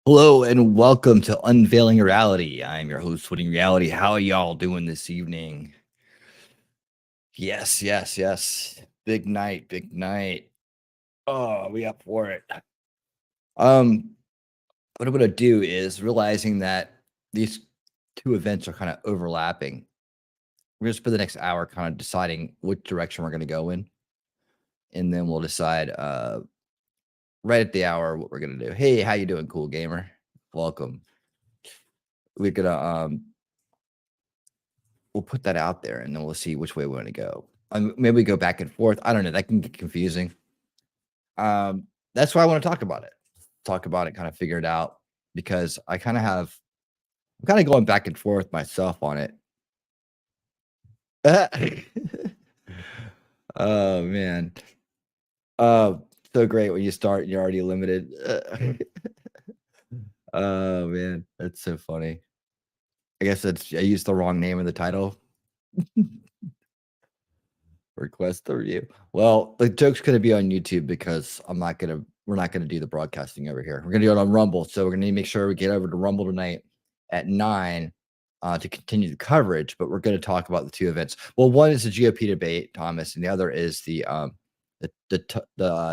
Hello and welcome to Unveiling Reality. I'm your host, Winning Reality. How are y'all doing this evening? Yes. Big night, big night. Oh, we up for it. What I'm gonna do is realizing that these two events are kind of overlapping. We're gonna spend the next hour kind of deciding which direction we're gonna go in, and then we'll decide right at the hour what we're gonna do. Hey, how you doing, cool gamer? Welcome. We're gonna we'll put that out there and then we'll see which way we want to go. Maybe we go back and forth. I don't know. That can get confusing. That's why I want to talk about it. Talk about it, kind of figure it out because I'm kind of going back and forth myself on it. Oh man. So great when you start and you're already limited. Oh man, that's so funny. I guess I used the wrong name in the title. Request the review. Well, the joke's gonna be on YouTube because we're not gonna do the broadcasting over here. We're gonna do it on Rumble. So we're gonna need to make sure we get over to Rumble tonight at 9 to continue the coverage, but we're gonna talk about the two events. Well, one is the GOP debate, Thomas, and the other is the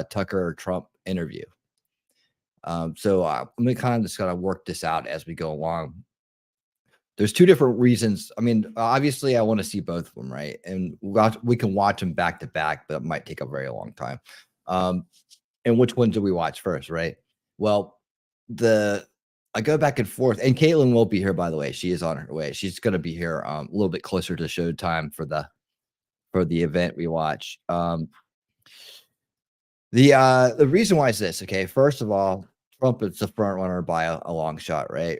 Tucker Trump interview. So I'm kind of just gonna work this out as we go along. There's two different reasons. I mean, obviously, I want to see both of them, right? And we can watch them back to back, but it might take a very long time. And which ones do we watch first, right? Well, I go back and forth, and Katelyn will be here. By the way, she is on her way. She's going to be here a little bit closer to show time for the event we watch. The reason why is this, okay? First of all, Trump is the front runner by a long shot, right?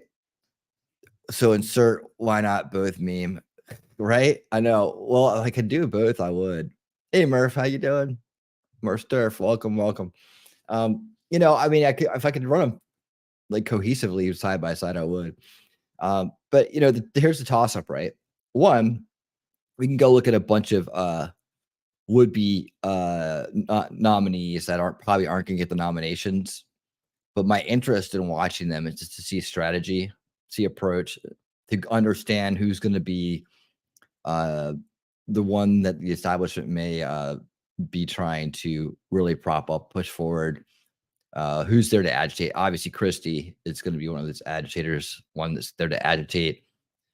So insert why not both meme, right? I know. Well, if I could do both, I would. Hey Murph, how you doing? Murph Sturf, welcome. I mean, if I could run them like cohesively side by side, I would. But here's the toss up, right? One, we can go look at a bunch of would be nominees that probably aren't gonna get the nominations. But my interest in watching them is just to see strategy, see approach, to understand who's going to be the one that the establishment may be trying to really prop up, push forward. Who's there to agitate? Obviously, Christie is going to be one of those agitators, one that's there to agitate,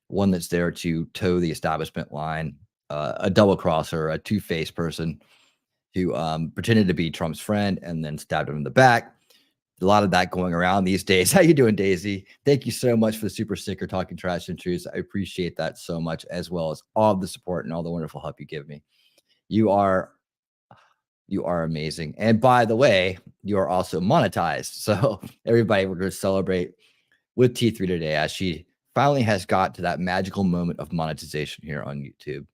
one that's there to toe the establishment line, a double crosser, a two-faced person who pretended to be Trump's friend and then stabbed him in the back. A lot of that going around these days. How you doing, Daisy? Thank you so much for the super sticker, Talking Trash and Truths. I appreciate that so much, as well as all of the support and all the wonderful help you give me. You are amazing. And by the way, you are also monetized. So everybody, we're going to celebrate with T3 today as she finally has got to that magical moment of monetization here on YouTube.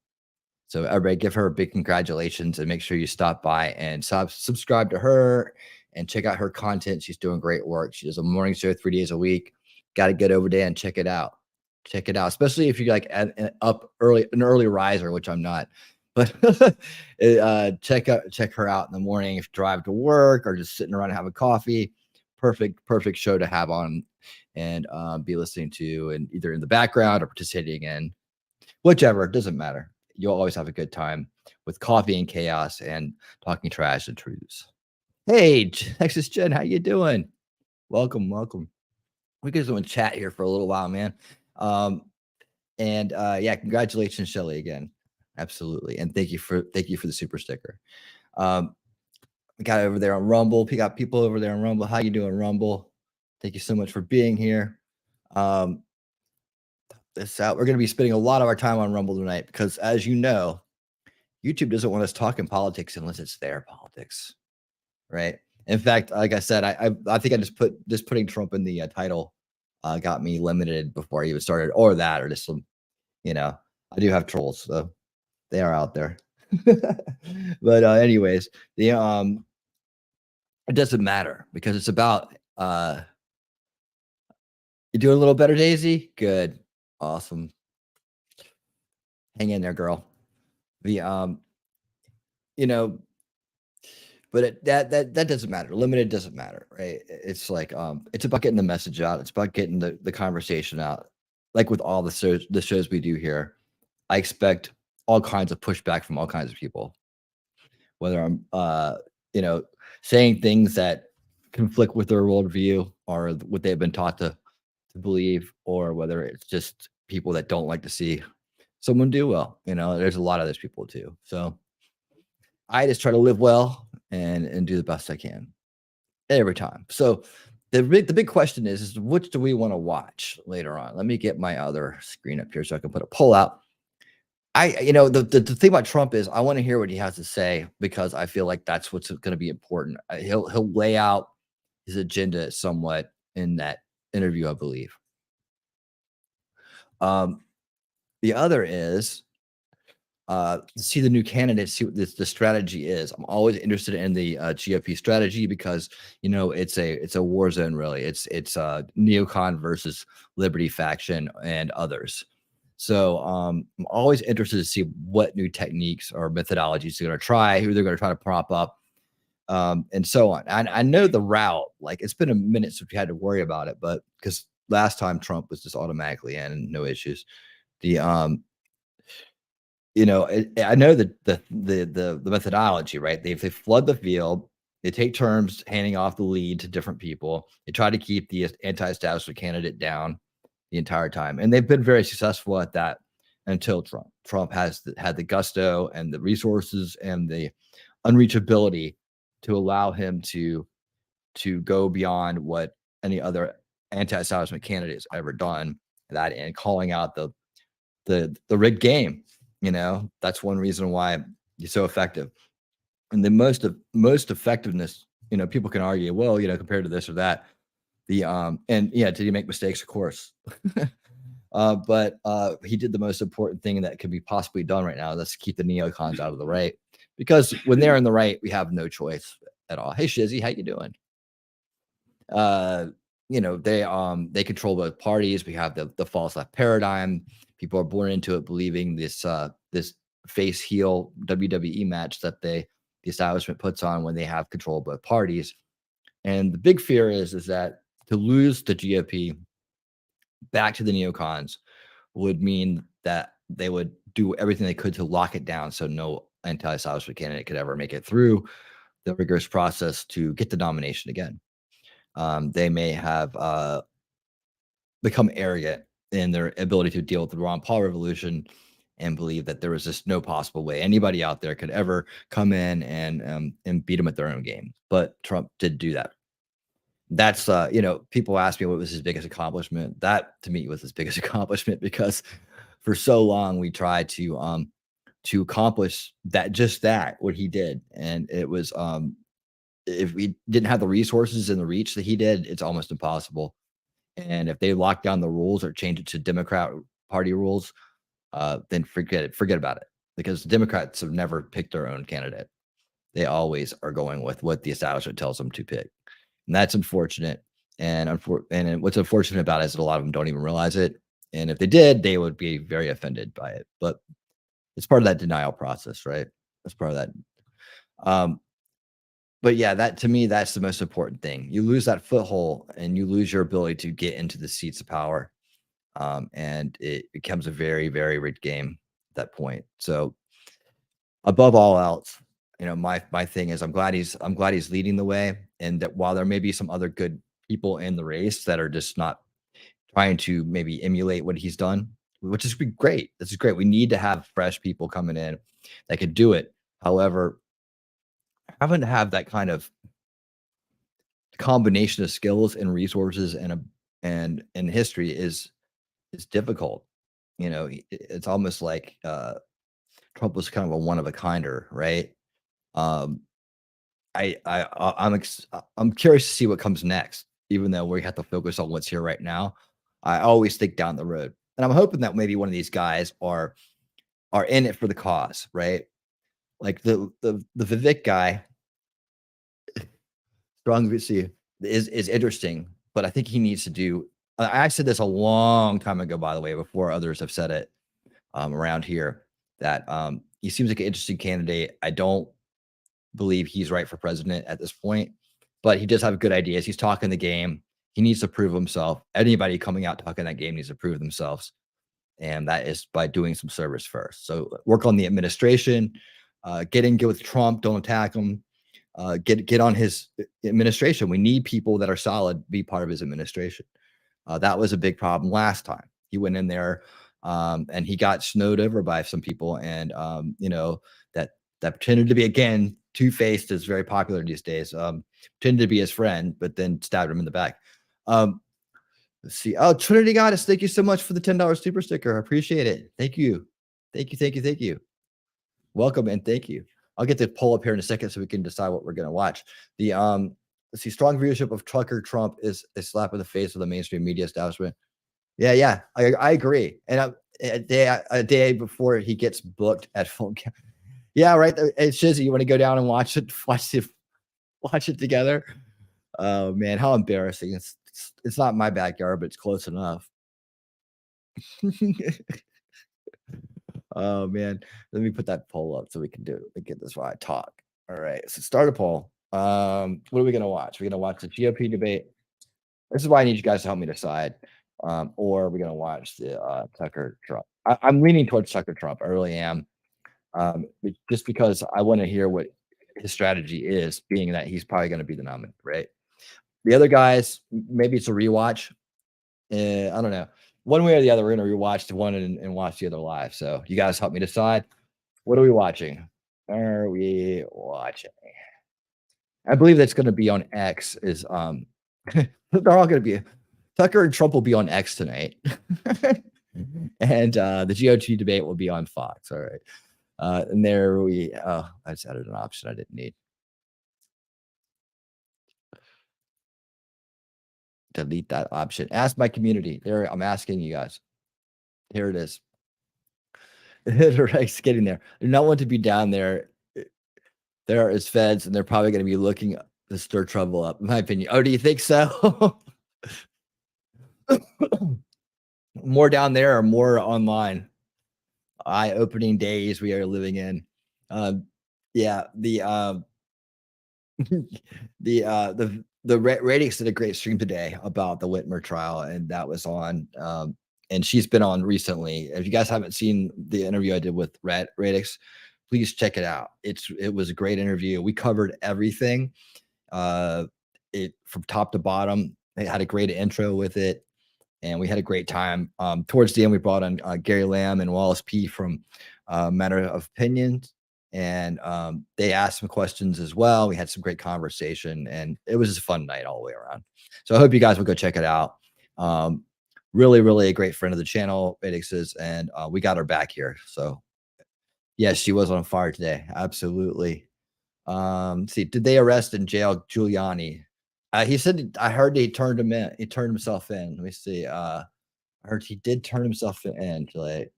So everybody, give her a big congratulations and make sure you stop by and subscribe to her and check out her content. She's doing great work. She does a morning show 3 days a week. Got to get over there and check it out. Check it out, especially if you're like an early riser, which I'm not. But check her out in the morning if you drive to work or just sitting around and have a coffee. Perfect show to have on and be listening to, and either in the background or participating in. Whichever, it doesn't matter. You'll always have a good time with coffee and chaos and talking trash and truths. Hey, Texas Jen, how you doing? Welcome. We could just chat here for a little while, man. Yeah, congratulations, Shelly, again. Absolutely, and thank you for the super sticker. We got over there on Rumble. We got people over there on Rumble. How you doing, Rumble? Thank you so much for being here. This out. We're going to be spending a lot of our time on Rumble tonight because, as you know, YouTube doesn't want us talking politics unless it's their politics, right? In fact, like I said, I think I just putting Trump in the title got me limited before I even started, or just some, I do have trolls, so they are out there. But anyways, it doesn't matter because it's about you doing a little better, Daisy? Good. Awesome. Hang in there, girl. The but that doesn't matter. Limited doesn't matter, right? It's like it's about getting the message out. It's about getting the conversation out. Like with all the shows we do here, I expect all kinds of pushback from all kinds of people, whether I'm you know, saying things that conflict with their worldview or what they've been taught to believe, or whether it's just people that don't like to see someone do well. There's a lot of those people too. So I just try to live well and do the best I can every time. So the big question is which do we want to watch later on? Let me get my other screen up here so I can put a poll out. The thing about Trump is I want to hear what he has to say because I feel like that's what's going to be important. He'll lay out his agenda somewhat in that interview, I believe. Um, the other is see the new candidates, see what the strategy is. I'm always interested in the GOP strategy because it's a war zone really. It's neocon versus liberty faction and others. So I'm always interested to see what new techniques or methodologies they're going to try, who they're going to try to prop up, and so on. I know the route. Like it's been a minute since we had to worry about it, but because last time Trump was just automatically in and no issues. The I know the methodology, right? They flood the field. They take turns handing off the lead to different people. They try to keep the anti-establishment candidate down the entire time, and they've been very successful at that until Trump. Trump had the gusto and the resources and the unreachability to allow him to go beyond what any other anti-establishment candidate has ever done. That and calling out the rigged game. That's one reason why he's so effective. And the most effectiveness, people can argue, well, compared to this or that, and yeah, did he make mistakes? Of course. But he did the most important thing that could be possibly done right now. That's keep the neocons out of the right, because when they're in the right, we have no choice at all. Hey, Shizzy, how you doing? uh they control both parties. We have the false left paradigm. People are born into it believing this face heel WWE match that the establishment puts on when they have control of both parties. And the big fear is that to lose the GOP back to the neocons would mean that they would do everything they could to lock it down so no anti-establishment candidate could ever make it through the rigorous process to get the nomination again. They may have become arrogant in their ability to deal with the Ron Paul revolution and believe that there was just no possible way anybody out there could ever come in and beat them at their own game. But Trump did do that. That's people ask me what was his biggest accomplishment. That to me was his biggest accomplishment because for so long we tried to accomplish that what he did, and it was if we didn't have the resources and the reach that he did, it's almost impossible. And if they lock down the rules or change it to Democrat Party rules, then forget about it. Because the Democrats have never picked their own candidate. They always are going with what the establishment tells them to pick, and that's unfortunate. And what's unfortunate about it is that a lot of them don't even realize it. And if they did, they would be very offended by it. But it's part of that denial process, right? That's part of that. Um, but yeah, that to me, that's the most important thing. You lose that foothold and you lose your ability to get into the seats of power. And it becomes a very, very rigged game at that point. So above all else, my thing is I'm glad he's leading the way. And that while there may be some other good people in the race that are just not trying to maybe emulate what he's done, which is great. This is great. We need to have fresh people coming in that could do it. However, having to have that kind of combination of skills and resources and history is difficult. It's almost like Trump was kind of a one of a kinder, right? Um, I'm curious to see what comes next, even though we have to focus on what's here right now. I always think down the road, and I'm hoping that maybe one of these guys are in it for the cause, right? Like the Vivek guy, strong VC is interesting, but I think he needs to do. I said this a long time ago, by the way, before others have said it around here, that he seems like an interesting candidate. I don't believe he's right for president at this point, but he does have good ideas. He's talking the game. He needs to prove himself. Anybody coming out talking that game needs to prove themselves, and that is by doing some service first. So work on the administration, get in good with Trump. Don't attack him. Get on his administration. We need people that are solid be part of his administration. That was a big problem last time. He went in there and he got snowed over by some people, and that pretended to be, again, two-faced is very popular these days. Pretended to be his friend, but then stabbed him in the back. Um, let's see. Oh, Trinity Goddess, thank you so much for the $10 super sticker. I appreciate it. Thank you. Thank you. Thank you. Thank you. Welcome and thank you. I'll get the poll up here in a second so we can decide what we're going to watch. The let's see, strong viewership of Trucker Trump is a slap in the face of the mainstream media establishment. Yeah, I agree. And a day before he gets booked at phone camp. Yeah, right. It's Shizzy. You want to go down and watch it? Watch it together. Oh man, how embarrassing! It's not my backyard, but it's close enough. Oh man, let me put that poll up so we can get this while I talk. All right, so start a poll. What are we gonna watch? We're gonna watch the GOP debate. This is why I need you guys to help me decide. Or we're gonna watch the Tucker Trump. I'm leaning towards Tucker Trump. I really am. Just because I want to hear what his strategy is, being that he's probably going to be the nominee, right? The other guys, maybe it's a rewatch. I don't know. One way or the other, we're going to rewatch the one and watch the other live. So you guys help me decide. What are we watching? Are we watching? I believe that's going to be on X. They're all going to be. Tucker and Trump will be on X tonight, and the GOP debate will be on Fox. All right. And there I just added an option I didn't need. Delete that option. Ask my community. There, I'm asking you guys. Here it is. It's getting there. They not want to be down there. There is feds, and they're probably going to be looking to stir trouble up, in my opinion. Oh, do you think so? More down there or more online? Eye-opening days we are living in. Yeah, the ratings did a great stream today about the Whitmer trial, and that was on. And she's been on recently. If you guys haven't seen the interview I did with Radix, please check it out. It was a great interview. We covered everything, it from top to bottom. They had a great intro with it, and we had a great time. Towards the end, we brought on Gary Lamb and Wallace P. from Matter of Opinions, and they asked some questions as well. We had some great conversation, and it was just a fun night all the way around. So I hope you guys will go check it out. Really, really a great friend of the channel, Radix is, and we got her back here. So yes, she was on fire today. Absolutely. See, did they arrest and jail Giuliani? He said, I heard he turned him in. He turned himself in. Let me see. I heard he did turn himself in. Like,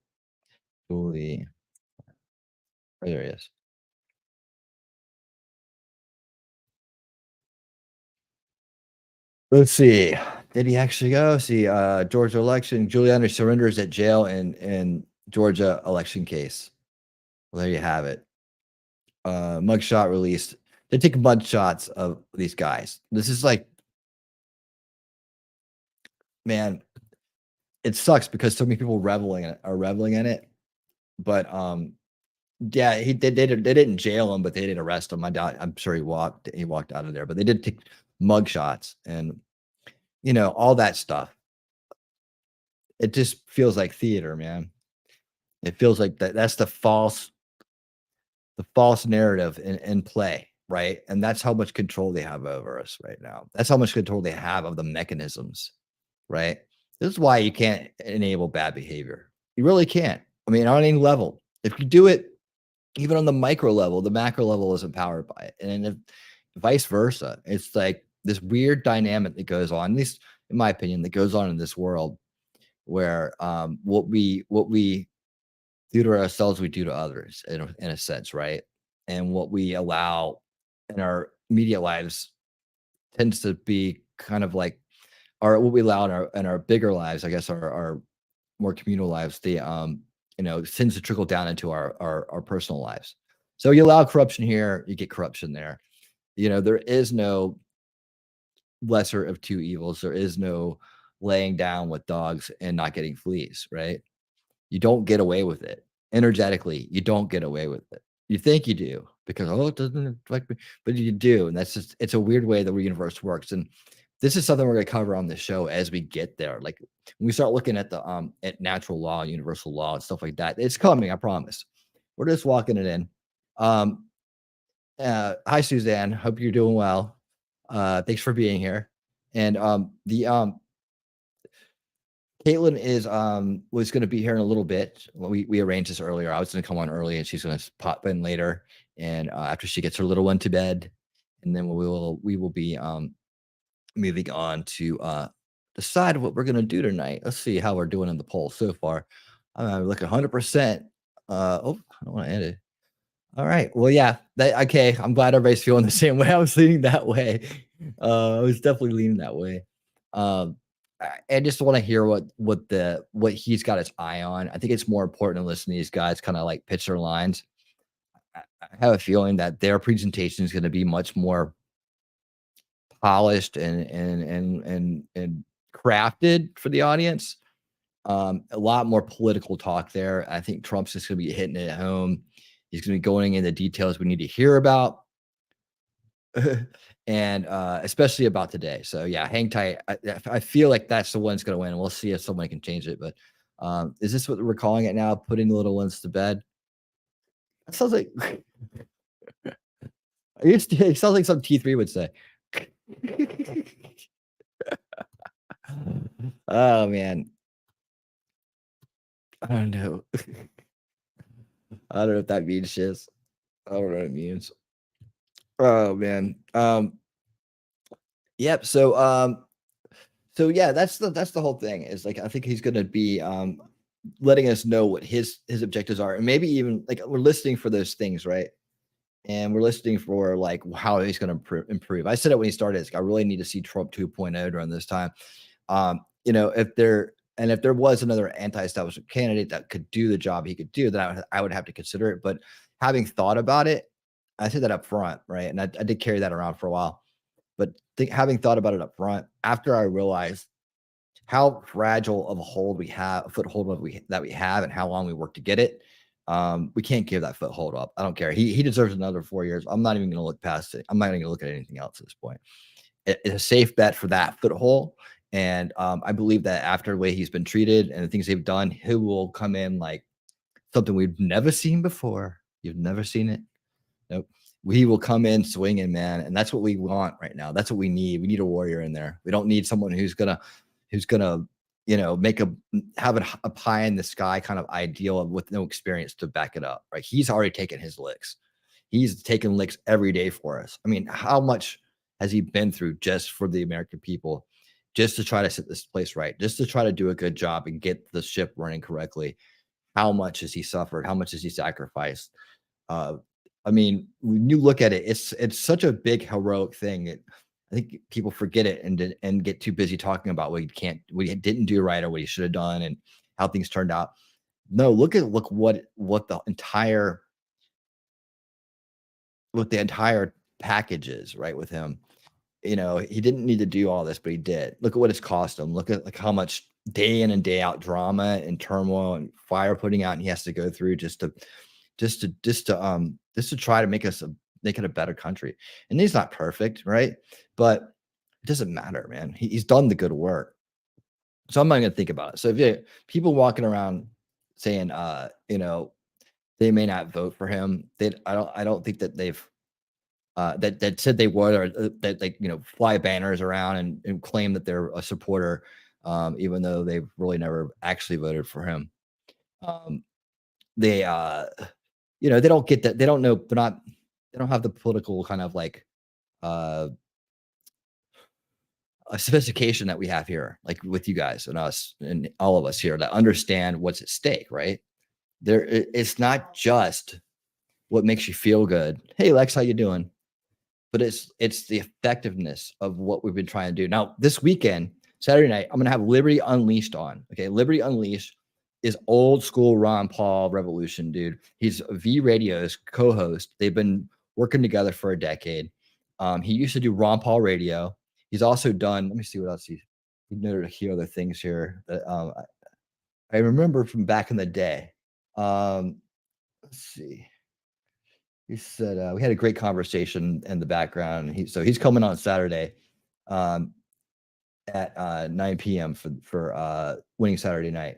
Giuliani. Oh, there he is. Let's see. Did he actually go? See, Georgia election. Giuliani surrenders at jail in Georgia election case. Well, there you have it. Mugshot released. They take mugshots of these guys. This is like, man, it sucks because so many people are reveling in it. But yeah, they didn't jail him, but they did arrest him. I'm sure he walked out of there, but they did take mugshots and all that stuff. It just feels like theater, man. It feels like that's the false narrative in play, right? And that's how much control they have over us right now. That's how much control they have of the mechanisms, right? This is why you can't enable bad behavior. You really can't. I mean, on any level, if you do it, even on the micro level, the macro level is empowered by it. And if vice versa, it's like this weird dynamic that goes on, at least in my opinion, that goes on in this world where what we do to ourselves, we do to others in a sense, right? And what we allow in our media lives tends to be kind of like what we allow in our bigger lives, I guess, our more communal lives, tends to trickle down into our personal lives. So you allow corruption here, you get corruption there. There is no lesser of two evils. There is no laying down with dogs and not getting fleas, right? You don't get away with it. Energetically, you don't get away with it. You think you do because, oh, it doesn't affect me, but you do. And it's a weird way the universe works. And this is something we're going to cover on the show as we get there. Like when we start looking at at natural law, universal law, and stuff like that, it's coming. I promise. We're just walking it in. Hi, Suzanne. Hope you're doing well. Thanks for being here. And the Katelyn is was going to be here in a little bit. Well, we arranged this earlier. I was going to come on early, and she's going to pop in later. And after she gets her little one to bed, and then we will be moving on to decide what we're going to do tonight. Let's see how we're doing in the poll so far. I'm like 100%. Oh, I don't want to end it. All right. Well, yeah. Okay. I'm glad everybody's feeling the same way. I was leaning that way. I was definitely leaning that way. I just want to hear what he's got his eye on. I think it's more important to listen to these guys kind of like pitch their lines. I have a feeling that their presentation is going to be much more polished and crafted for the audience. A lot more political talk there. I think Trump's just going to be hitting it at home. He's going to be going into details we need to hear about, and especially about today. So yeah, hang tight. I feel like that's the one that's going to win. We'll see if someone can change it. But is this what we're calling it now? Putting the little ones to bed. That sounds like it sounds like some T3 would say. Oh man, I don't know. I don't know if that means shit. I don't know what it means. Oh man. Yep. So yeah, that's the whole thing. Is like I think he's gonna be letting us know what his objectives are, and maybe even like we're listening for those things, right? And we're listening for like how he's gonna improve. I said it when he started. It's like, I really need to see Trump 2.0 during this time. If there was another anti-establishment candidate that could do the job he could do, then I would have to consider it. But having thought about it, I said that up front, right? And I did carry that around for a while. But having thought about it up front, after I realized how fragile of a hold we have, a foothold that we have, and how long we work to get it, we can't give that foothold up. I don't care. He deserves another 4 years. I'm not even going to look past it. I'm not even going to look at anything else at this point. It's a safe bet for that foothold. And I believe that after the way he's been treated and the things they've done, he will come in like something we've never seen before. You've never seen it. Nope. We will come in swinging, man, and that's what we want right now. That's what we need. We need a warrior in there. We don't need someone who's gonna, have a pie in the sky kind of ideal with no experience to back it up. Right? He's already taken his licks. He's taken licks every day for us. I mean, how much has he been through just for the American people, just to try to set this place right, just to try to do a good job and get the ship running correctly? How much has he suffered? How much has he sacrificed? I mean, when you look at it, it's such a big heroic thing. I think people forget it and get too busy talking about what he didn't do right or what he should have done and how things turned out. No, look what the entire package is, right, with him. He didn't need to do all this, but he did. Look at what it's cost him. Look at like how much day in and day out drama and turmoil and fire putting out and he has to go through just to try to make it a better country. And he's not perfect, right? But it doesn't matter, man. He's done the good work. So I'm not gonna think about it. So if people walking around saying they may not vote for him, I don't think that they've that said they would, or that fly banners around and claim that they're a supporter, even though they've really never actually voted for him. They they don't get that. They don't know. They don't have the political kind of like a sophistication that we have here, like with you guys and us and all of us here that understand what's at stake, right? It's not just what makes you feel good. Hey, Lex, how you doing? But it's the effectiveness of what we've been trying to do. Now, this weekend, Saturday night, I'm gonna have Liberty Unleashed on. Okay, Liberty Unleashed. is old school Ron Paul revolution, dude. He's V Radio's co-host. They've been working together for a decade. He used to do Ron Paul Radio. He's also done. Let me see what else he noted a few other things here that I remember from back in the day. Let's see. He said we had a great conversation in the background. He's coming on Saturday um, at 9 p.m. for Winning Saturday Night.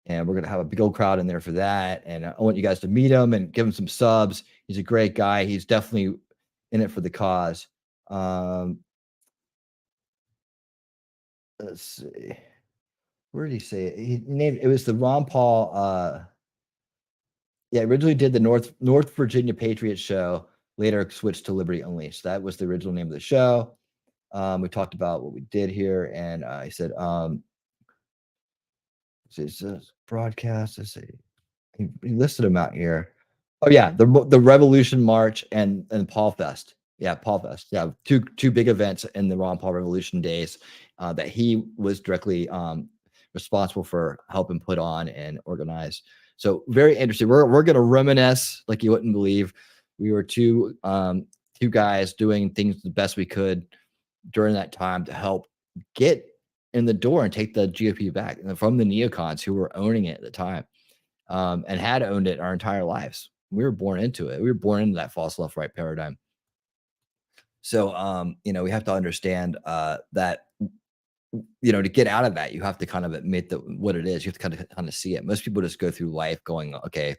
And we're gonna have a big old crowd in there for that. And I want you guys to meet him and give him some subs. He's a great guy. He's definitely in it for the cause. Um, let's see. Where did he say it? He named it was the Ron Paul. Yeah, originally did the North Virginia Patriots show. Later switched to Liberty Unleashed. That was the original name of the show. We talked about what we did here, and I said, it's a broadcast. Let's see. He listed them out here. Oh yeah, the Revolution March and Paul Fest. Yeah, Paul Fest. Yeah, two big events in the Ron Paul Revolution days that he was directly responsible for helping put on and organize. So very interesting. We're gonna reminisce like you wouldn't believe. We were two guys doing things the best we could during that time to help get in the door and take the GOP back from the neocons who were owning it at the time and had owned it our entire lives. We were born into it. We were born into that false left right paradigm. So, we have to understand that, to get out of that, you have to kind of admit that what it is. You have to kind of see it. Most people just go through life going, okay,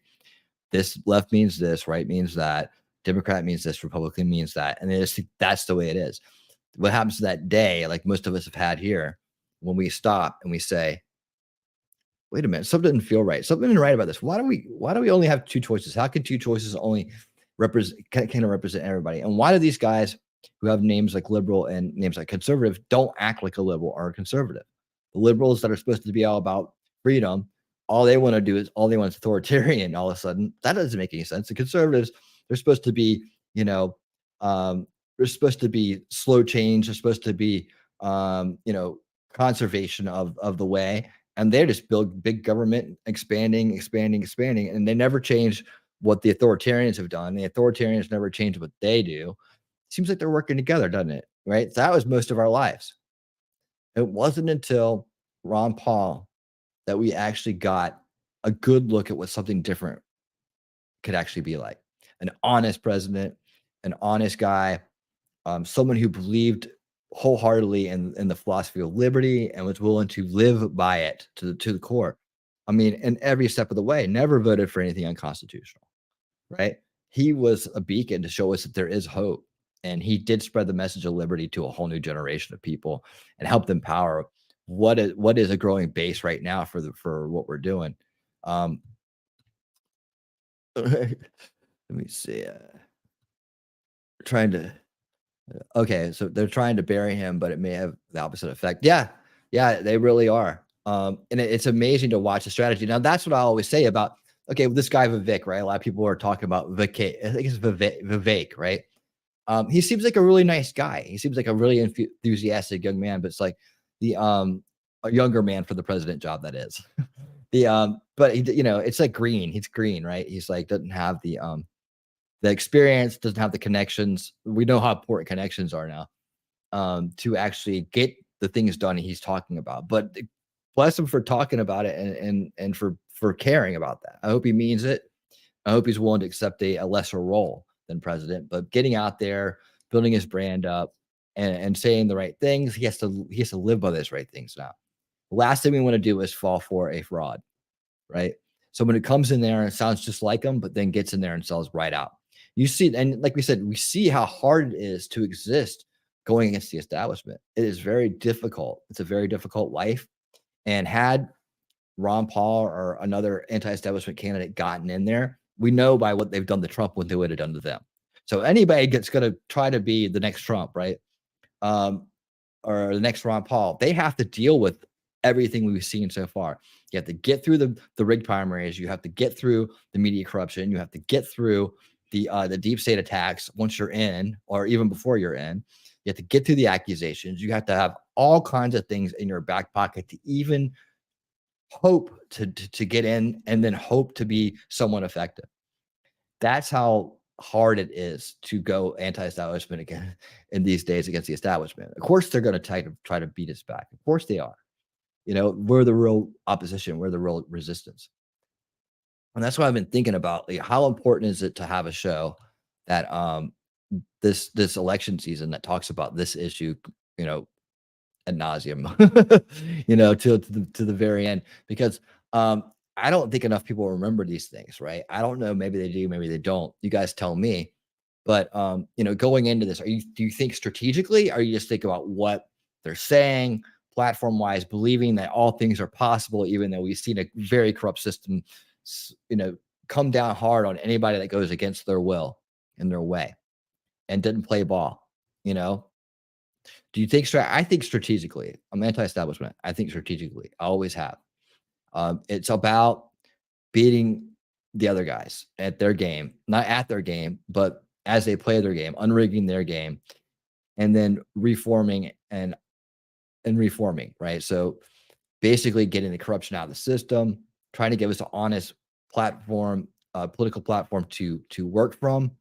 this left means this, right means that, Democrat means this, Republican means that, and that's the way it is. What happens that day, like most of us have had here, when we stop and we say, wait a minute, something didn't feel right. Something didn't right about this. Why do we only have two choices? How can two choices only can represent everybody? And why do these guys who have names like liberal and names like conservative don't act like a liberal or a conservative? The liberals that are supposed to be all about freedom, all they want to do is authoritarian all of a sudden. That doesn't make any sense. The conservatives, they're supposed to be, they're supposed to be slow change. They're supposed to be conservation of the way, and they just build big government, expanding, and they never change what the authoritarians have done. The authoritarians never change what they do. Seems like they're working together, doesn't it? Right? That was most of our lives. It wasn't until Ron Paul that we actually got a good look at what something different could actually be like. An honest president, an honest guy, someone who believed wholeheartedly in the philosophy of liberty and was willing to live by it to the core. I mean, in every step of the way, never voted for anything unconstitutional, right? He was a beacon to show us that there is hope. And he did spread the message of liberty to a whole new generation of people and helped empower what is a growing base right now for what we're doing. Let me see. Trying to Okay, so they're trying to bury him, but it may have the opposite effect. Yeah, yeah, they really are. And it's amazing to watch the strategy. Now, that's what I always say about this guy Vivek, right? A lot of people are talking about Vivek. I think it's Vivek, right? He seems like a really nice guy. He seems like a really enthusiastic young man, but it's like the a younger man for the president job, that is. But it's like green. He's green, right? He's like doesn't have the experience, doesn't have the connections. We know how important connections are now to actually get the things done he's talking about. But bless him for talking about it and for caring about that. I hope he means it. I hope he's willing to accept a lesser role than president, but getting out there, building his brand up, and saying the right things. He has to live by those right things now. The last thing we want to do is fall for a fraud, right? So when it comes in there and it sounds just like him, but then gets in there and sells right out. You see, and like we said, we see how hard it is to exist going against the establishment. It is very difficult. It's a very difficult life. And had Ron Paul or another anti-establishment candidate gotten in there, we know by what they've done to Trump what they would have done to them. So anybody that's going to try to be the next Trump, right? Or the next Ron Paul, they have to deal with everything we've seen so far. You have to get through the rigged primaries. You have to get through the media corruption. You have to get through the deep state attacks once you're in, or even before you're in. You have to get through the accusations. You have to have all kinds of things in your back pocket to even hope to get in and then hope to be somewhat effective. That's how hard it is to go anti-establishment again in these days against the establishment. Of course, they're going to try to beat us back. Of course, they are. We're the real opposition. We're the real resistance. And that's what I've been thinking about. Like, how important is it to have a show that this election season that talks about this issue, you know, ad nauseum, to the very end, because I don't think enough people remember these things, right? I don't know. Maybe they do, maybe they don't. You guys tell me. But going into this, do you think strategically, or you just think about what they're saying, platform wise, believing that all things are possible, even though we've seen a very corrupt system, come down hard on anybody that goes against their will in their way and didn't play ball, you know? Do you think I think strategically, I'm anti-establishment. I think strategically, I always have. It's about beating the other guys at their game, not at their game, but as they play their game, unrigging their game, and then reforming and reforming, right? So basically getting the corruption out of the system, trying to give us an honest platform, political platform to work from,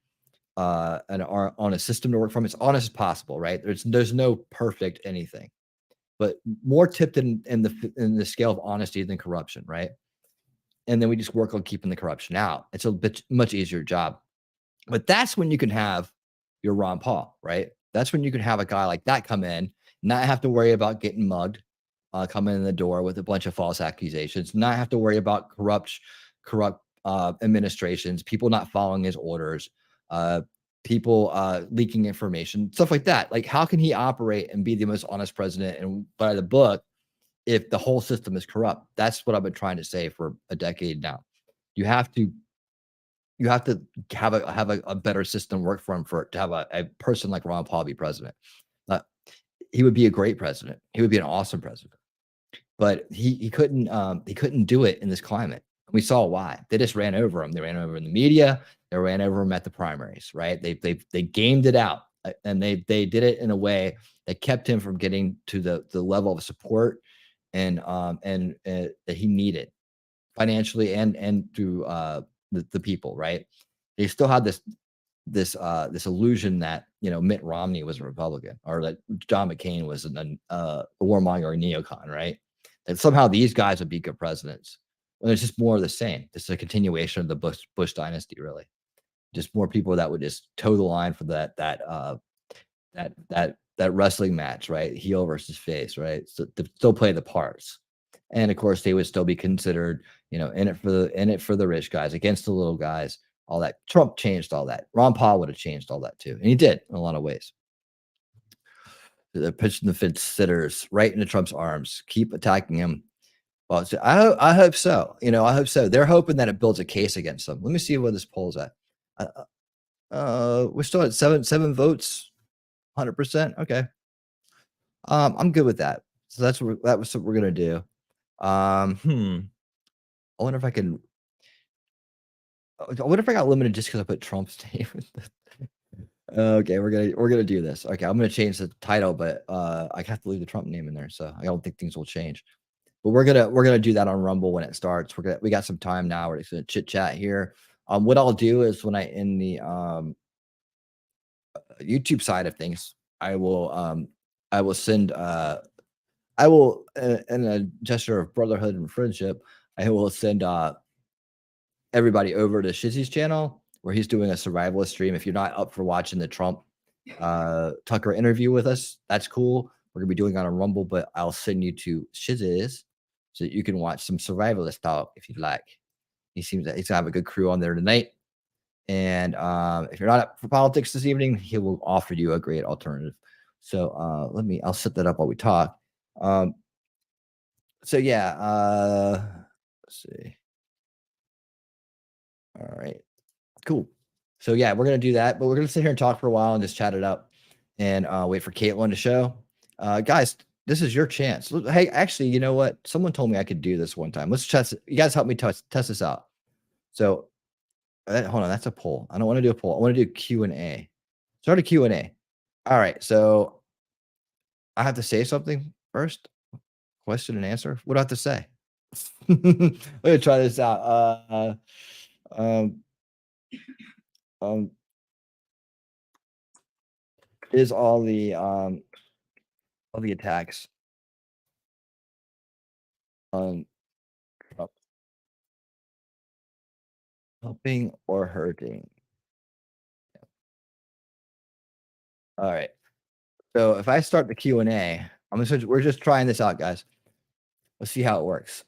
and on a system to work from. It's honest as possible, right? There's no perfect anything, but more tipped in the scale of honesty than corruption, right? And then we just work on keeping the corruption out. It's a bit much easier job. But that's when you can have your Ron Paul, right? That's when you can have a guy like that come in, not have to worry about getting mugged, coming in the door with a bunch of false accusations, not have to worry about corrupt administrations, people not following his orders, uh, people leaking information, stuff like that. Like, how can he operate and be the most honest president and by the book if the whole system is corrupt? That's what I've been trying to say for a decade now. You have to have a better system work for him to have a person like Ron Paul be president. Uh, he would be a great president. He would be an awesome president. But he couldn't do it in this climate. We saw why. They just ran over him. They ran over in the media. They ran over him at the primaries, right? They gamed it out, and they did it in a way that kept him from getting to the level of support and that he needed financially and through the people, right? They still had this illusion that Mitt Romney was a Republican or that John McCain was a warmonger or neocon, right? That somehow these guys would be good presidents. When it's just more of the same. This is a continuation of the Bush dynasty, really. Just more people that would just toe the line for that wrestling match, right? Heel versus face, right? So to still play the parts. And of course, they would still be considered, in it for the rich guys against the little guys, all that. Trump changed all that. Ron Paul would have changed all that too, and he did in a lot of ways. They're pitching the fence sitters right into Trump's arms. Keep attacking him. Well, so I hope so. I hope so. They're hoping that it builds a case against them. Let me see where this poll's at. We're still at seven votes, 100%. Okay. I'm good with that. So that was what we're gonna do. I wonder if I can. I wonder if I got limited just because I put Trump's name. Okay, we're gonna do this. Okay, I'm gonna change the title, but I have to leave the Trump name in there, so I don't think things will change. But we're gonna do that on Rumble when it starts. We got some time now. We're just gonna chit chat here. What I'll do is when I in the YouTube side of things, I will send I will in a gesture of brotherhood and friendship, I will send everybody over to Shizzy's channel where he's doing a survivalist stream. If you're not up for watching the Trump Tucker interview with us, that's cool. We're gonna be doing it on a Rumble, but I'll send you to Shizzy's so that you can watch some survivalist talk if you'd like. He seems that he's gonna have a good crew on there tonight. And if you're not up for politics this evening, he will offer you a great alternative. So I'll set that up while we talk. So yeah, let's see. All right. Cool. So yeah, we're gonna do that, but we're gonna sit here and talk for a while and just chat it up and wait for Katelyn to show. Guys, this is your chance. Hey, actually, you know what? Someone told me I could do this one time. Let's test it. You guys help me test this out. So hold on, that's a poll. I don't want to do a poll. I want to do Q&A. Start a Q&A. All right. So I have to say something first. Question and answer. What do I have to say? Let me try this out. Um, um, is all the attacks on Trump helping or hurting? All right. So if I start the Q&A, we're just trying this out, guys. Let's see how it works.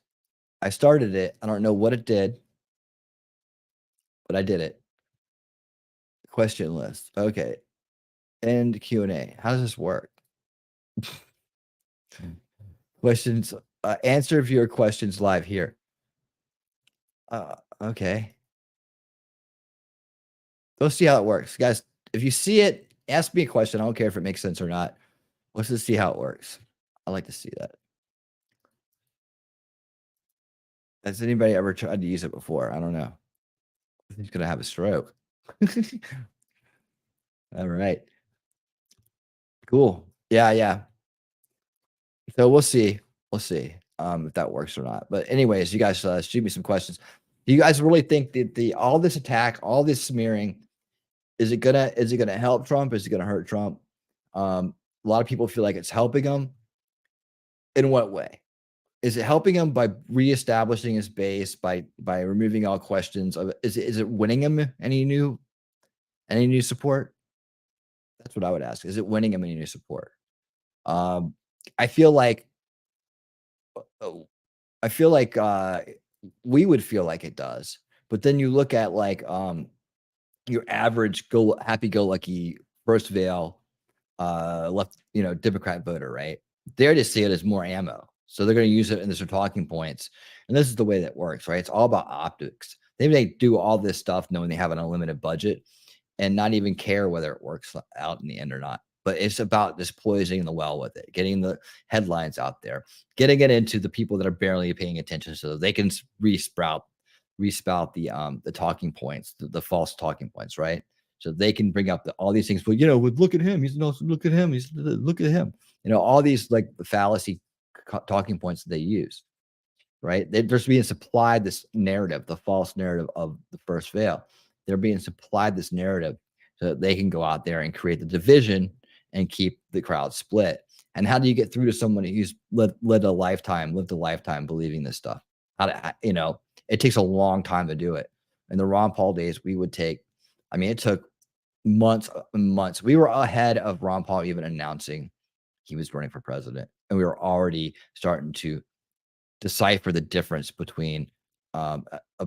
I started it. I don't know what it did, but I did it. Question list. Okay. End Q&A. How does this work? Questions. Answer viewer questions live here. Okay. Let's see how it works, guys. If you see it, ask me a question. I don't care if it makes sense or not. Let's just see how it works. I like to see that. Has anybody ever tried to use it before? I don't know. He's gonna have a stroke. All right. Cool. Yeah, yeah. So we'll see. We'll see if that works or not. But anyways, you guys shoot me some questions. Do you guys really think that the all this attack, all this smearing, is it gonna help Trump? Is it gonna hurt Trump? A lot of people feel like it's helping him. In what way? Is it helping him by reestablishing his base, by removing all questions of is it winning him any new support? That's what I would ask. Is it winning him any new support? Um, I feel like oh, I feel like we would feel like it does. But then you look at like your average go happy go lucky first veil left, Democrat voter, right? They just see it as more ammo. So they're going to use it in their talking points. And this is the way that works, right? It's all about optics. They may do all this stuff knowing they have an unlimited budget and not even care whether it works out in the end or not. But it's about just poisoning the well with it, getting the headlines out there, getting it into the people that are barely paying attention so they can respout the talking points, the false talking points, right? So they can bring up all these things. But look at him. He's no look at him. He's look at him. All these like fallacy talking points that they use, right? They're just being supplied this narrative, the false narrative of the first veil. They're being supplied this narrative so that they can go out there and create the division and keep the crowd split. And how do you get through to somebody who's lived a lifetime believing this stuff? It takes a long time to do it. In the Ron Paul days, it took months and months. We were ahead of Ron Paul even announcing he was running for president. And we were already starting to decipher the difference between a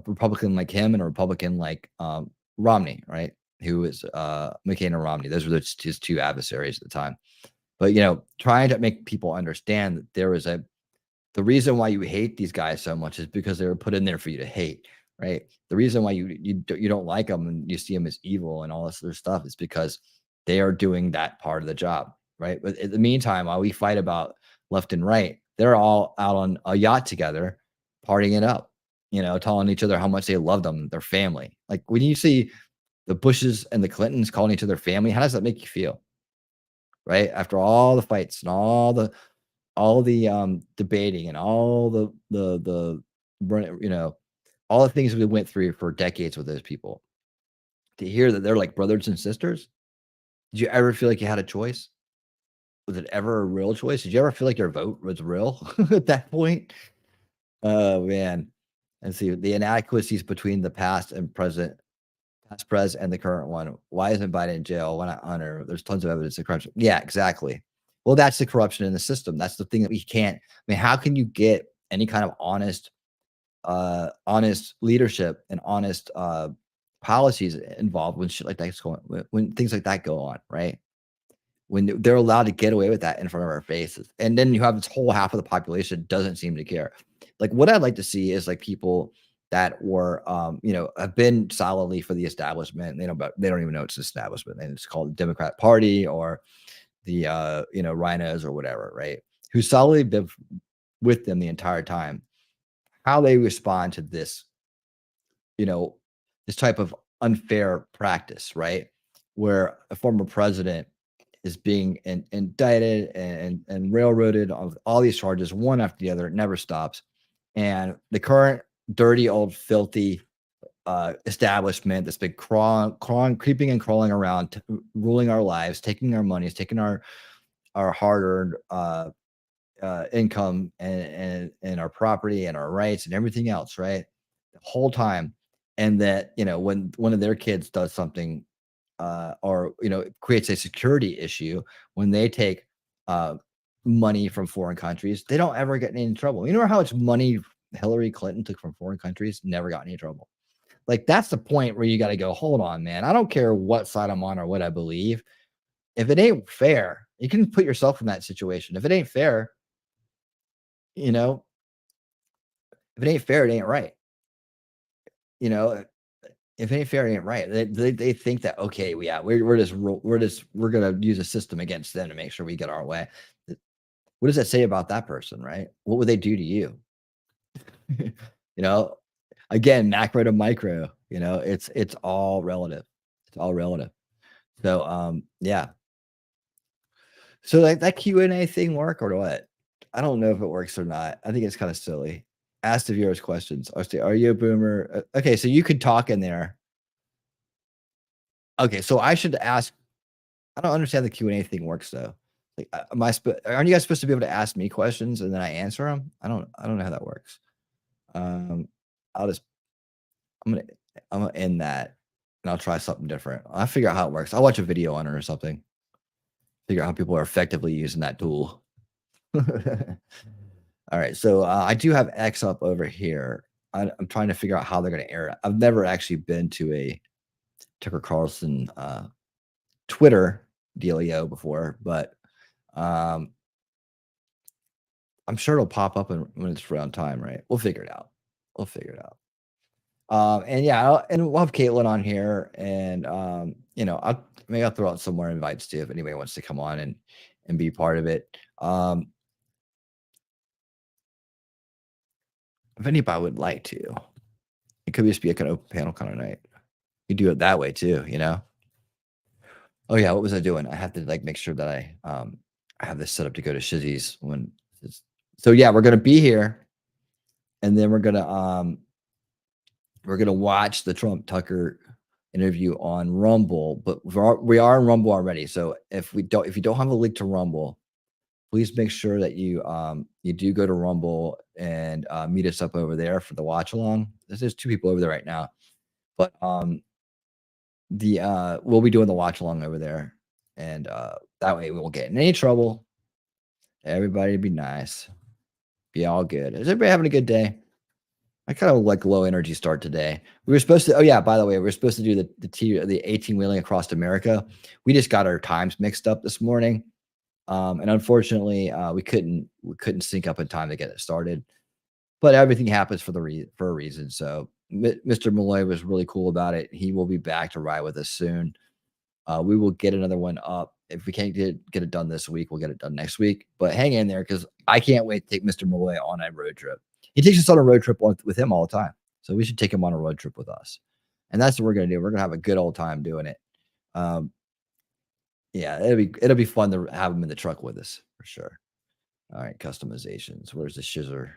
Republican like him and a Republican like Romney, right? Who was McCain and Romney. Those were his two adversaries at the time. But trying to make people understand that the reason why you hate these guys so much is because they were put in there for you to hate, right? The reason why you don't like them and you see them as evil and all this other stuff is because they are doing that part of the job, right? But in the meantime, while we fight about left and right, they're all out on a yacht together, partying it up, telling each other how much they love them, their family. Like when you see the Bushes and the Clintons calling each other family, how does that make you feel? Right? After all the fights and all the debating and all all the things we went through for decades with those people, to hear that they're like brothers and sisters. Did you ever feel like you had a choice? Was it ever a real choice? Did you ever feel like your vote was real at that point? Oh man. And see the inadequacies between the past pres and the current one. Why isn't Biden in jail? Why not Hunter? There's tons of evidence of corruption. Yeah, exactly. Well, that's the corruption in the system. That's the thing that we can't. How can you get any kind of honest leadership and honest policies involved when shit like that's going when things like that go on, right? When they're allowed to get away with that in front of our faces. And then you have this whole half of the population doesn't seem to care. Like what I'd like to see is like people that were have been solidly for the establishment. They don't even know it's an establishment. And it's called the Democrat Party or the rhinos or whatever, right? Who solidly been with them the entire time. How they respond to this type of unfair practice, right? Where a former president is being indicted and railroaded on all these charges, one after the other. It never stops. And the current dirty, old, filthy establishment that's been creeping and crawling around, ruling our lives, taking our monies, taking our hard-earned income and our property and our rights and everything else, right? The whole time. And that, when one of their kids does something or creates a security issue when they take uh, money from foreign countries, they don't ever get in any trouble. You know how much money Hillary Clinton took from foreign countries? Never got in any trouble. Like that's the point where you got to go, hold on, man. I don't care what side I'm on or what I believe. If it ain't fair, you can put yourself in that situation. If it ain't fair, you know, if it ain't fair, it ain't right. You know, if it ain't fair, it ain't right. They think that okay, yeah, we're gonna use a system against them to make sure we get our way. What does that say about that person, right? What would they do to you? you know, again, macro to micro, it's all relative. It's all relative. So yeah. So like that Q&A thing work or what? I don't know if it works or not. I think it's kind of silly. Ask the viewers questions. Or say, are you a boomer? Okay, so you could talk in there. Okay, so I should ask. I don't understand the Q&A thing works though. Like, aren't you guys supposed to be able to ask me questions and then I answer them? I don't know how that works. Um, I'll just I'm gonna I'm gonna end that and I'll try something different. I'll figure out how it works. I'll watch a video on it or something. Figure out how people are effectively using that tool. All right, so I do have X up over here. I'm trying to figure out how they're going to air it. I've never actually been to a Tucker Carlson Twitter dealio before, but um, I'm sure it'll pop up when it's around time, right? We'll figure it out. We'll figure it out. And yeah, and we'll have Katelyn on here, and I'll throw out some more invites too if anybody wants to come on and be part of it. If anybody would like to, it could just be like an open panel kind of night. You do it that way too, Oh yeah, what was I doing? I have to like make sure that I have this set up to go to Shizzy's when so yeah, we're gonna be here and then we're gonna watch the Trump Tucker interview on Rumble, but we are on Rumble already. So if you don't have a link to Rumble, please make sure that you do go to Rumble and meet us up over there for the watch along. There's 2 people over there right now, but we'll be doing the watch along over there, and that way we won't get in any trouble. Everybody be nice, be all good. Is everybody having a good day? I kind of like low energy start today. We were supposed to. Oh yeah, by the way, we were supposed to do the 18 wheeling across America. We just got our times mixed up this morning, and unfortunately, we couldn't sync up in time to get it started. But everything happens for a reason. So Mr. Malloy was really cool about it. He will be back to ride with us soon. We will get another one up. If we can't get it done this week, we'll get it done next week. But hang in there because I can't wait to take Mr. Malloy on a road trip. He takes us on a road trip with him all the time. So we should take him on a road trip with us. And that's what we're going to do. We're going to have a good old time doing it. Yeah, it'll be fun to have him in the truck with us for sure. All right, customizations. Where's the shizzer?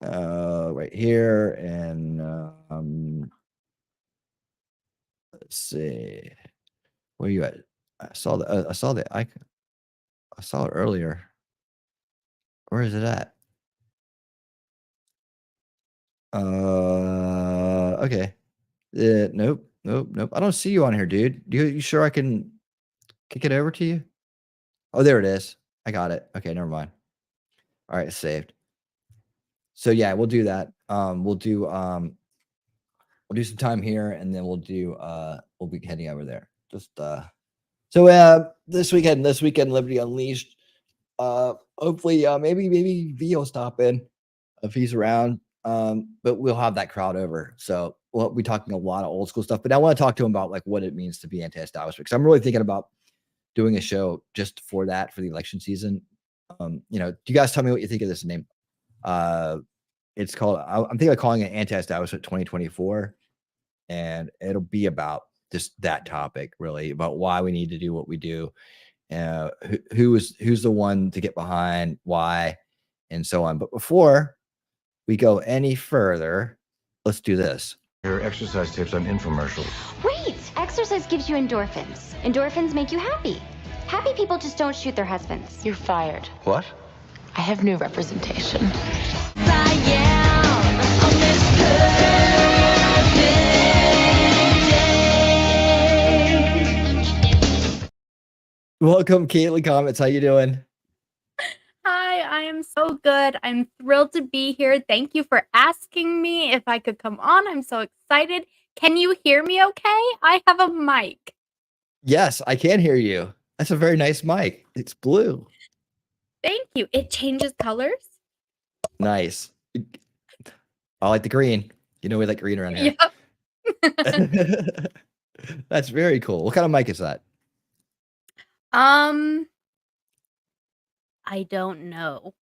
Right here. And let's see. Where you at? I saw the icon. I saw it earlier. Where is it at? Okay. Nope, nope, nope. I don't see you on here, dude. You sure I can kick it over to you? Oh, there it is. I got it. Okay, never mind. All right, saved. So yeah, we'll do that. We'll do some time here and then we'll be heading over there. Just this weekend, Liberty Unleashed. Hopefully maybe V will stop in if he's around. But we'll have that crowd over. So we'll be talking a lot of old school stuff. But I want to talk to him about like what it means to be anti-establishment. Because I'm really thinking about doing a show just for that for the election season. Do you guys tell me what you think of this name? It's called I'm thinking of calling it Anti-Establishment 2024. And it'll be about just that topic, really, about why we need to do what we do. Who's the one to get behind, why, and so on. But before we go any further, let's do this. Your exercise tips on infomercials. Wait! Exercise gives you endorphins. Endorphins make you happy. Happy people just don't shoot their husbands. You're fired. What? I have new representation. Welcome, Katelyn Comments. How you doing? Hi, I am so good. I'm thrilled to be here. Thank you for asking me if I could come on. I'm so excited. Can you hear me okay? I have a mic. Yes, I can hear you. That's a very nice mic. It's blue. Thank you. It changes colors. Nice. I like the green. You know we like green around here. Yep. That's very cool. What kind of mic is that? I don't know.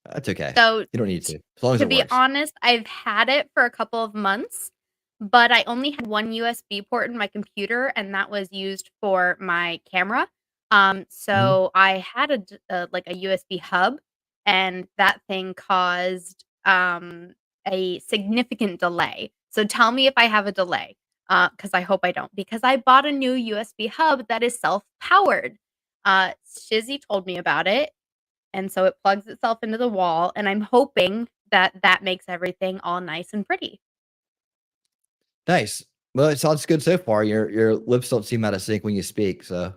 That's okay. So You don't need to. As long as to it be works. honest, I've had it for a couple of months, but I only had one USB port in my computer, and that was used for my camera. So I had like a USB hub, and that thing caused a significant delay. So tell me if I have a delay, because I hope I don't, because I bought a new USB hub that is self-powered. Shizzy told me about it, and so it plugs itself into the wall, and I'm hoping that that makes everything all nice and pretty. Nice. Well, it sounds good so far. Your lips don't seem out of sync when you speak, so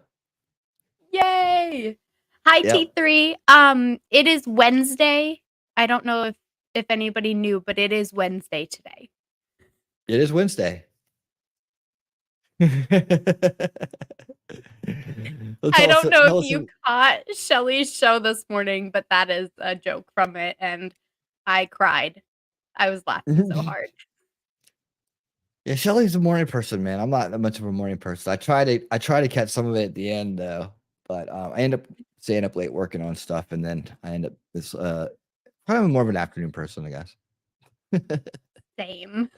Yay! Hi, Yep. T3. It is Wednesday. I don't know if anybody knew, but it is Wednesday today. It is Wednesday. I don't know if you caught Shelly's show this morning, but that is a joke from it, and I cried. I was laughing so hard. Yeah, Shelly's a morning person, man. I'm not that much of a morning person. I try to catch some of it at the end though, but I end up staying up late working on stuff, and then I end up this probably more of an afternoon person, I guess. Same.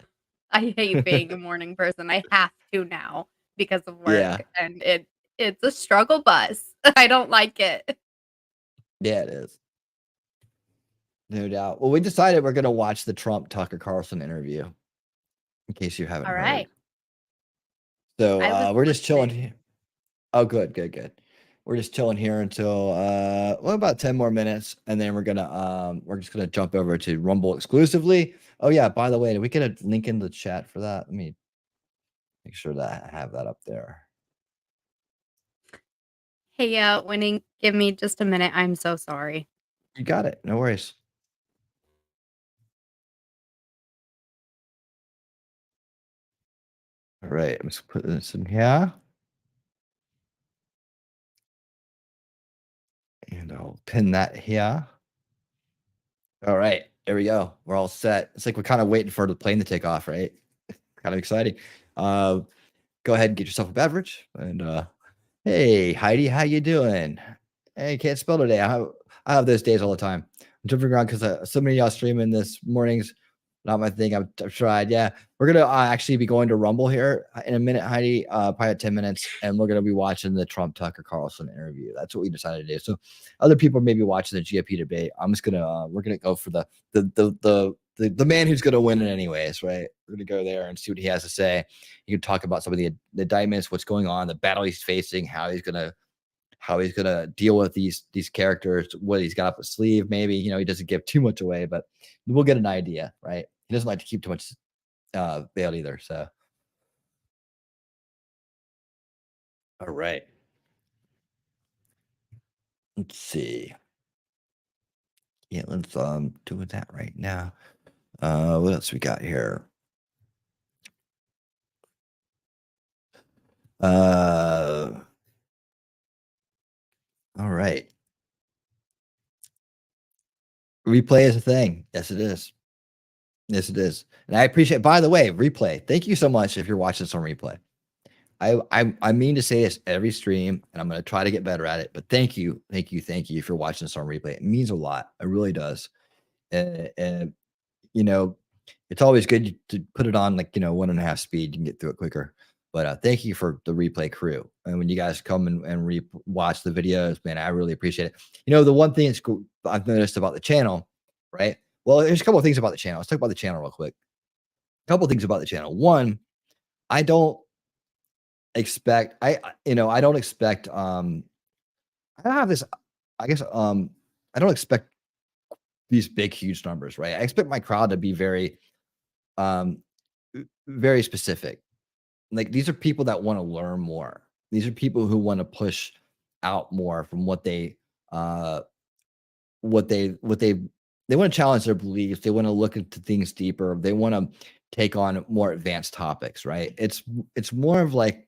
I hate being a morning person. I have to now because of work, Yeah. and it's a struggle bus. I don't like it. Yeah, it is. No doubt. Well, we decided we're gonna watch the Trump Tucker Carlson interview, in case you haven't All heard. right. So I was we're just chilling listening. here. Oh, good. We're just chilling here until well, about 10 more minutes, and then we're just gonna jump over to Rumble exclusively. Oh yeah, by the way, did we get a link in the chat for that? Let me make sure that I have that up there. Hey, Winning, give me just a minute. I'm so sorry. You got it. No worries. All right, let's put this in here. And I'll pin that here. All right, there we go. We're all set. It's like we're kind of waiting for the plane to take off, right? Kind of exciting. Go ahead and get yourself a beverage. And hey, Heidi, how you doing? Hey, can't spell today. I have those days all the time. I'm jumping around because so many of y'all streaming this morning's not my thing. I've tried. Yeah, we're gonna actually be going to Rumble here in a minute, Heidi. Probably at 10 minutes, and we're gonna be watching the Trump Tucker Carlson interview. That's what we decided to do. So other people may be watching the GOP debate. I'm just gonna we're gonna go for the man who's gonna win it anyways, right? We're gonna go there and see what he has to say. You can talk about some of the indictments, what's going on, the battle he's facing, how he's gonna deal with these characters, what he's got up his sleeve. Maybe, he doesn't give too much away, but we'll get an idea, right? He doesn't like to keep too much veiled either. So, all right. Let's see. Yeah, let's do that right now. What else we got here? All right. Replay is a thing. Yes, it is. Yes, it is. And I appreciate, by the way, replay. Thank you so much if you're watching this on replay. I mean to say this every stream, and I'm going to try to get better at it, but thank you if you're watching this on replay. It means a lot. It really does. And it's always good to put it on 1.5 speed. You can get through it quicker. But thank you for the replay crew. And when you guys come and watch the videos, man, I really appreciate it. The one thing I've noticed about the channel, right? Well, there's a couple of things about the channel. Let's talk about the channel real quick. A couple of things about the channel. One, I don't expect, I don't expect, I have this, I guess, I don't expect these big, huge numbers, right? I expect my crowd to be very, very specific. Like, these are people that want to learn more. These are people who want to push out more from what they want to challenge their beliefs. They want to look into things deeper. They want to take on more advanced topics, right? It's more of like,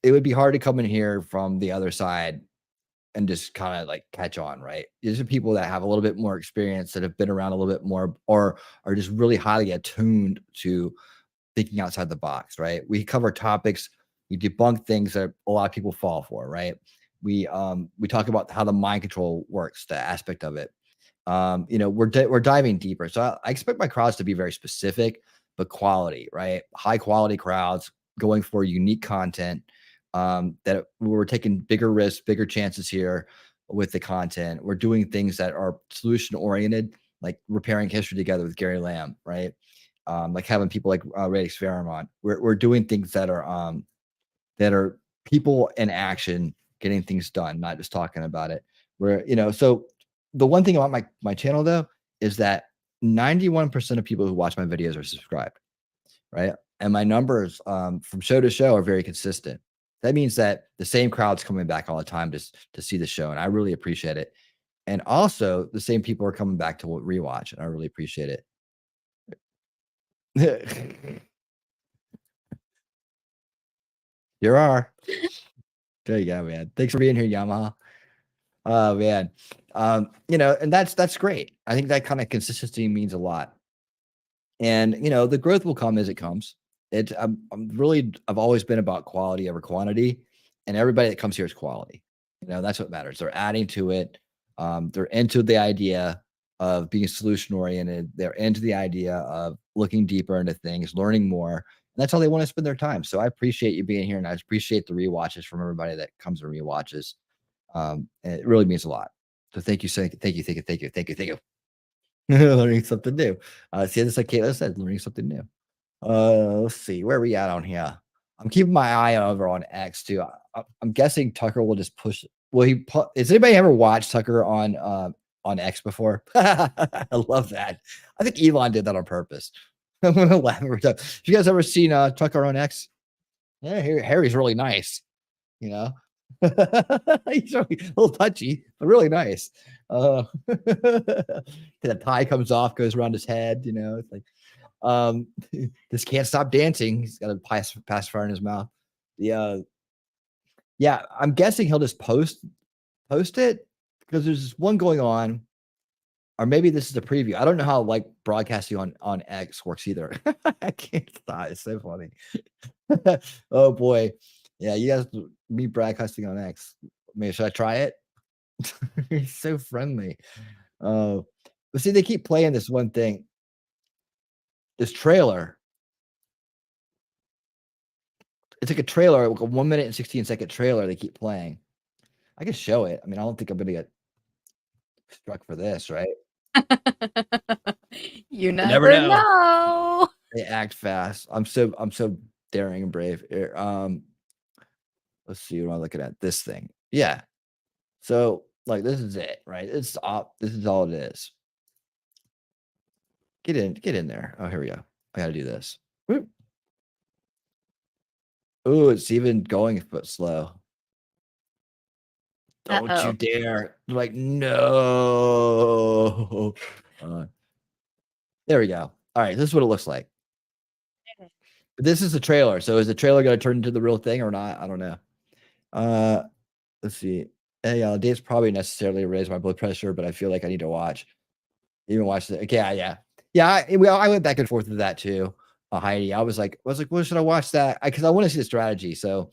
it would be hard to come in here from the other side and just kind of like catch on, right? These are people that have a little bit more experience, that have been around a little bit more, or are just really highly attuned to thinking outside the box, right? We cover topics, we debunk things that a lot of people fall for, right? We talk about how the mind control works, the aspect of it. We're diving deeper. So I expect my crowds to be very specific, but quality, right? High quality crowds going for unique content. That we're taking bigger risks, bigger chances here with the content. We're doing things that are solution oriented, like repairing history together with Gary Lamb, right? Like having people like Ray Experiment. We're doing things that are people in action, getting things done, not just talking about it. So the one thing about my channel though is that 91% of people who watch my videos are subscribed, right? And my numbers from show to show are very consistent. That means that the same crowd's coming back all the time to see the show, and I really appreciate it. And also, the same people are coming back to rewatch, and I really appreciate it. There are. There you go, man. Thanks for being here, Yamaha. Oh man. And that's great. I think that kind of consistency means a lot. And the growth will come as it comes. I've always been about quality over quantity, and everybody that comes here is quality. That's what matters. They're adding to it. They're into the idea of being solution oriented. They're into the idea of looking deeper into things, learning more. And that's how they want to spend their time. So I appreciate you being here, and I appreciate the rewatches from everybody that comes and rewatches. And it really means a lot. So thank you, thank you. Learning something new. See, just like Katelyn said, learning something new. Let's see, where are we at on here? I'm keeping my eye over on X too. I'm guessing Tucker will just push. Has anybody ever watched Tucker on X before? I love that. I think Elon did that on purpose. I'm gonna laugh every time. Have you guys ever seen Tucker on X? Yeah, Harry's really nice. He's really, a little touchy, but really nice. The tie comes off, goes around his head. It's like, this can't stop dancing. He's got a pacifier in his mouth. Yeah, I'm guessing he'll just post it because there's this one going on, or maybe this is a preview. I don't know how like broadcasting on X works either. I can't stop. It's so funny. Oh boy. Yeah, you guys me broadcasting on X. Maybe should I try it? He's so friendly. But see, they keep playing this one thing. This trailer. It's like a trailer, like a 1 minute and 16-second trailer they keep playing. I can show it. I mean, I don't think I'm gonna get struck for this, right? You never know. They act fast. I'm so daring and brave. Here, let's see what am I looking at. This thing. Yeah. So like this is it, right? This is all it is. Get in there. Oh, here we go. I gotta do this. Whoop. Oh, it's even going a foot slow. Don't you dare. Like, no. There we go. All right, this is what it looks like. But this is the trailer. So is the trailer going to turn into the real thing or not? I don't know. Let's see. Hey, dates probably necessarily raise my blood pressure, but I feel like I need to watch. Even watch the. Okay, yeah. I went back and forth with that too. Heidi, I was like, well, should I watch that? Because I want to see the strategy. So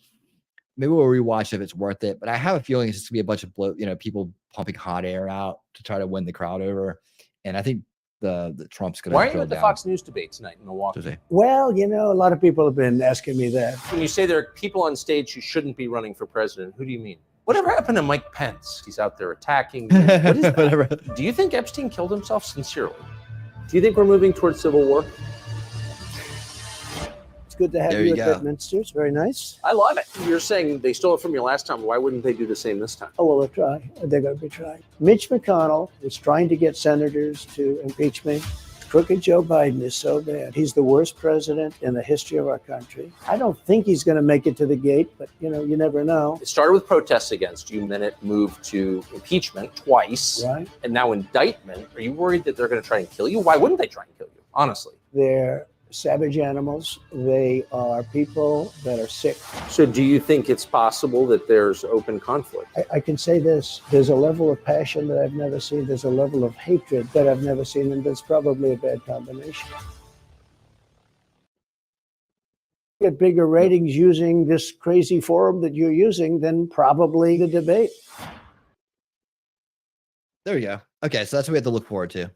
maybe we'll rewatch if it's worth it. But I have a feeling it's just gonna be a bunch of people pumping hot air out to try to win the crowd over. And I think the Trump's going to. Why are you at the Fox News debate tonight in Milwaukee? Well, you know, a lot of people have been asking me that. When you say there are people on stage who shouldn't be running for president, who do you mean? Whatever happened to Mike Pence? He's out there attacking. What is that? Whatever. Do you think Epstein killed himself sincerely? Do you think we're moving towards civil war? It's good to have There you you at go. Bedminster. It's very nice. I love it. You're saying they stole it from you last time. Why wouldn't they do the same this time? Oh, well, they'll try. They're going to be trying. Mitch McConnell is trying to get senators to impeach me. Crooked Joe Biden is so bad. He's the worst president in the history of our country. I don't think he's going to make it to the gate, but, you know, you never know. It started with protests against you, then it moved to impeachment twice, Right? and now indictment. Are you worried that they're going to try and kill you? Why wouldn't they try and kill you, honestly? They're savage animals. They are people that are sick. So do you think it's possible that there's open conflict? I can say this. There's a level of passion that I've never seen. There's a level of hatred that I've never seen, and that's probably a bad combination. Get bigger ratings using this crazy forum that you're using than probably the debate. There we go. Okay, so that's what we have to look forward to.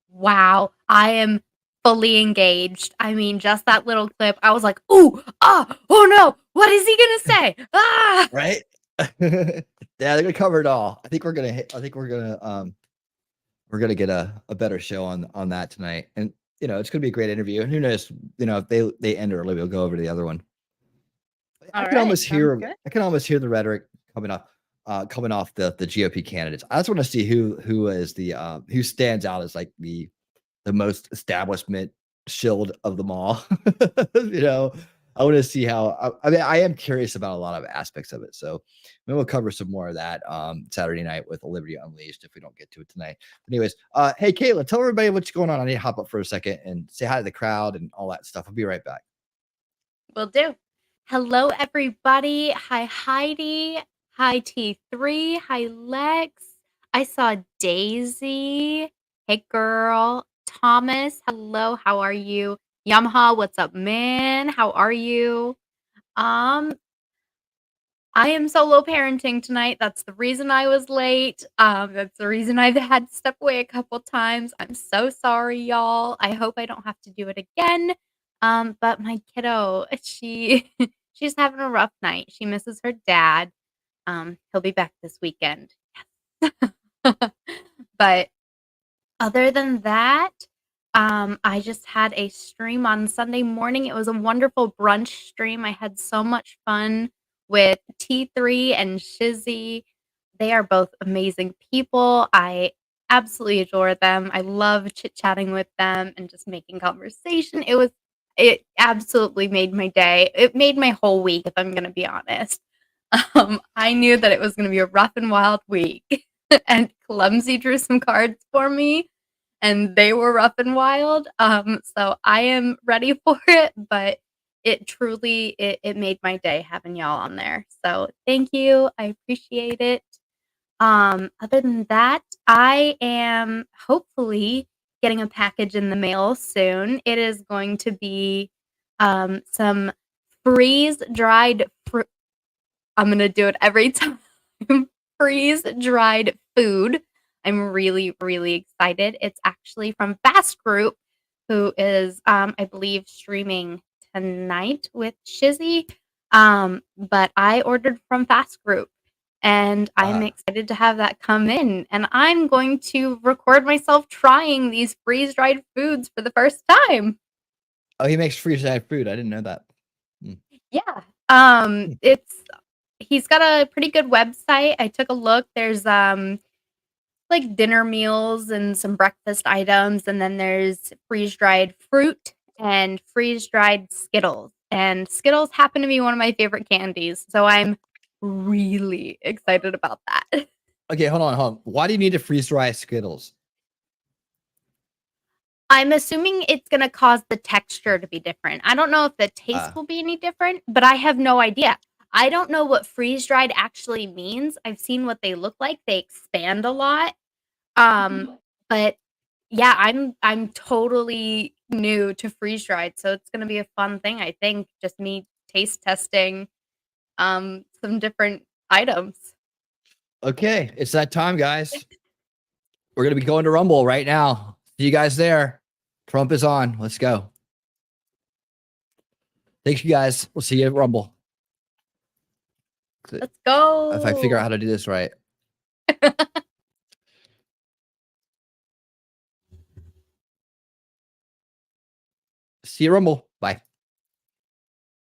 Wow, I am fully engaged. I mean, just that little clip, I was like, ooh, ah, oh no, what is he gonna say? Ah, Right? Yeah, they're gonna cover it all. I think we're gonna get a better show on that tonight. And you know, it's gonna be a great interview. And who knows, you know, if they end early, we'll go over to the other one. I can almost hear the rhetoric coming off the GOP candidates. I just want to see who is the who stands out as like the most establishment shield of them all. You know, I want to see how. I mean, I am curious about a lot of aspects of it. So maybe we'll cover some more of that Saturday night with Liberty Unleashed if we don't get to it tonight. But anyways, hey Katelyn, tell everybody what's going on. I need to hop up for a second and say hi to the crowd and all that stuff. I'll be right back. will do. Hello, everybody. Hi, Heidi. Hi, T3. Hi, Lex. I saw Daisy. Hey, girl. Thomas. Hello. How are you? Yamaha. What's up, man? How are you? I am solo parenting tonight. That's the reason I was late. That's the reason I've had to step away a couple times. I'm so sorry, y'all. I hope I don't have to do it again. But my kiddo, she's having a rough night. She misses her dad. He'll be back this weekend. Yes. But other than that, I just had a stream on Sunday morning. It was a wonderful brunch stream. I had so much fun with T3 and Shizzy. They are both amazing people. I absolutely adore them. I love chit-chatting with them and just making conversation. It absolutely made my day. It made my whole week, if I'm going to be honest. I knew that it was going to be a rough and wild week. And Clumsy drew some cards for me, and they were rough and wild. So I am ready for it, but it truly it made my day having y'all on there. So thank you. I appreciate it. Other than that, I am hopefully getting a package in the mail soon. It is going to be some freeze-dried fruit. I'm going to do it every time. Freeze-dried food. I'm really, really excited. It's actually from Fast Group, who is, I believe, streaming tonight with Shizzy. But I ordered from Fast Group, and I'm excited to have that come in. And I'm going to record myself trying these freeze-dried foods for the first time. Oh, he makes freeze-dried food. I didn't know that. Yeah. He's got a pretty good website. I took a look. There's like dinner meals and some breakfast items, and then there's freeze-dried fruit and freeze-dried Skittles. And Skittles happen to be one of my favorite candies, so I'm really excited about that. Okay, hold on. Why do you need to freeze-dry Skittles? I'm assuming it's going to cause the texture to be different. I don't know if the taste will be any different, but I have no idea. I don't know what freeze-dried actually means. I've seen what they look like. They expand a lot. But yeah, I'm totally new to freeze-dried, so it's gonna be a fun thing, I think, just me taste testing some different items. Okay, it's that time, guys. We're gonna be going to Rumble right now. See you guys there. Trump is on. Let's go. Thank you guys. We'll see you at Rumble. Let's go. If I figure out how to do this right. See you at Rumble. Bye.